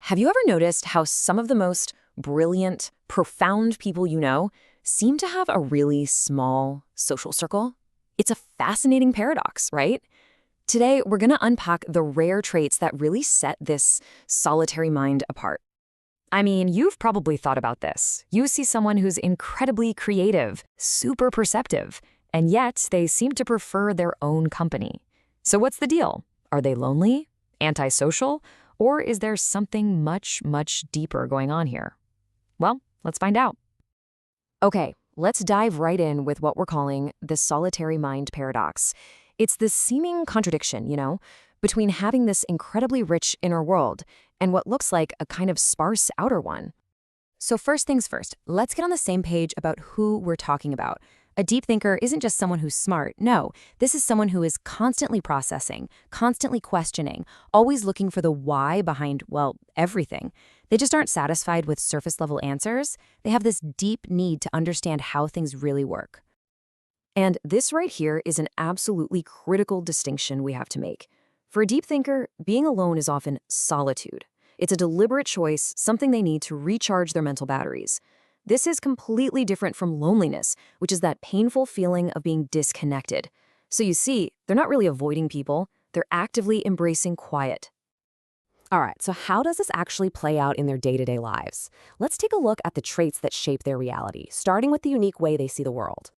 Have you ever noticed how some of the most brilliant, profound people you know seem to have a really small social circle? It's a fascinating paradox, right? Today, we're going to unpack the rare traits that really set this solitary mind apart. I mean, you've probably thought about this. You see someone who's incredibly creative, super perceptive, and yet they seem to prefer their own company. So what's the deal? Are they lonely, antisocial, or is there something much, much deeper going on here? Well, let's find out. Okay, let's dive right in with what we're calling the solitary mind paradox. It's this seeming contradiction, between having this incredibly rich inner world and what looks like a kind of sparse outer one. So first things first, let's get on the same page about who we're talking about. A deep thinker isn't just someone who's smart. No, this is someone who is constantly processing, constantly questioning, always looking for the why behind, well, everything. They just aren't satisfied with surface-level answers. They have this deep need to understand how things really work. And this right here is an absolutely critical distinction we have to make. For a deep thinker, being alone is often solitude. It's a deliberate choice, something they need to recharge their mental batteries. This is completely different from loneliness, which is that painful feeling of being disconnected. So you see, they're not really avoiding people, they're actively embracing quiet. All right, so how does this actually play out in their day-to-day lives? Let's take a look at the traits that shape their reality, starting with the unique way they see the world.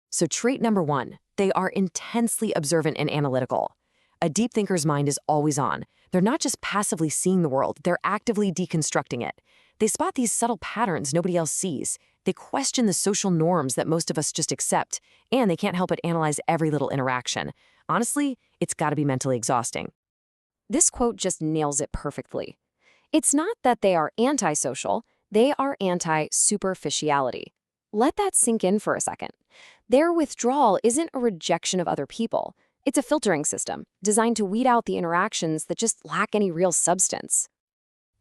So trait number 1, they are intensely observant and analytical. A deep thinker's mind is always on. They're not just passively seeing the world, they're actively deconstructing it. They spot these subtle patterns nobody else sees. They question the social norms that most of us just accept, and they can't help but analyze every little interaction. Honestly, it's got to be mentally exhausting. This quote just nails it perfectly. It's not that they are antisocial, they are anti-superficiality. Let that sink in for a second. Their withdrawal isn't a rejection of other people. It's a filtering system designed to weed out the interactions that just lack any real substance.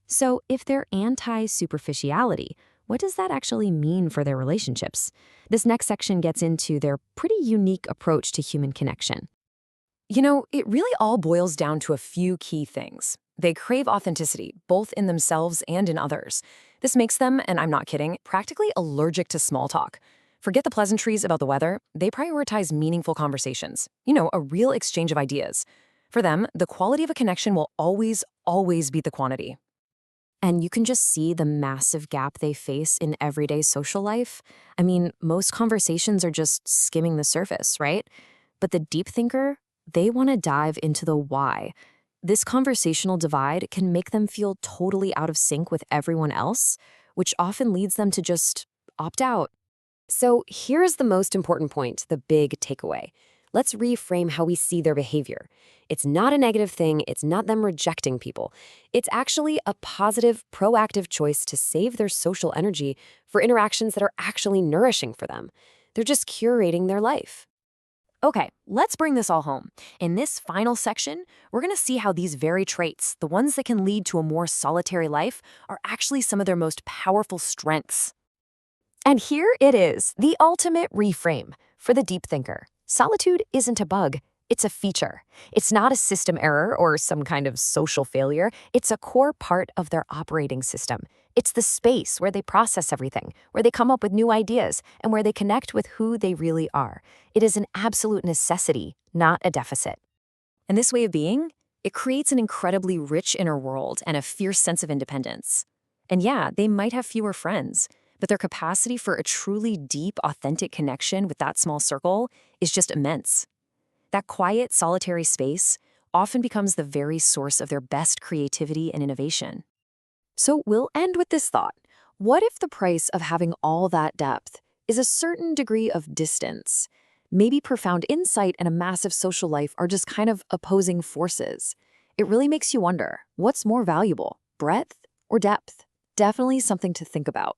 So if they're anti-superficiality, what does that actually mean for their relationships? This next section gets into their pretty unique approach to human connection. It really all boils down to a few key things. They crave authenticity, both in themselves and in others. This makes them, and I'm not kidding, practically allergic to small talk. Forget the pleasantries about the weather. They prioritize meaningful conversations, a real exchange of ideas. For them, the quality of a connection will always, always beat the quantity. And you can just see the massive gap they face in everyday social life. I mean, most conversations are just skimming the surface, right? But the deep thinker, they want to dive into the why. This conversational divide can make them feel totally out of sync with everyone else, which often leads them to just opt out. So here's the most important point, the big takeaway. Let's reframe how we see their behavior. It's not a negative thing. It's not them rejecting people. It's actually a positive, proactive choice to save their social energy for interactions that are actually nourishing for them. They're just curating their life. Okay, let's bring this all home. In this final section, we're going to see how these very traits, the ones that can lead to a more solitary life, are actually some of their most powerful strengths. And here it is, the ultimate reframe for the deep thinker. Solitude isn't a bug, it's a feature. It's not a system error or some kind of social failure. It's a core part of their operating system. It's the space where they process everything, where they come up with new ideas, and where they connect with who they really are. It is an absolute necessity, not a deficit. And this way of being, it creates an incredibly rich inner world and a fierce sense of independence. And yeah, they might have fewer friends, but their capacity for a truly deep, authentic connection with that small circle is just immense. That quiet, solitary space often becomes the very source of their best creativity and innovation. So we'll end with this thought. What if the price of having all that depth is a certain degree of distance? Maybe profound insight and a massive social life are just kind of opposing forces. It really makes you wonder, what's more valuable, breadth or depth? Definitely something to think about.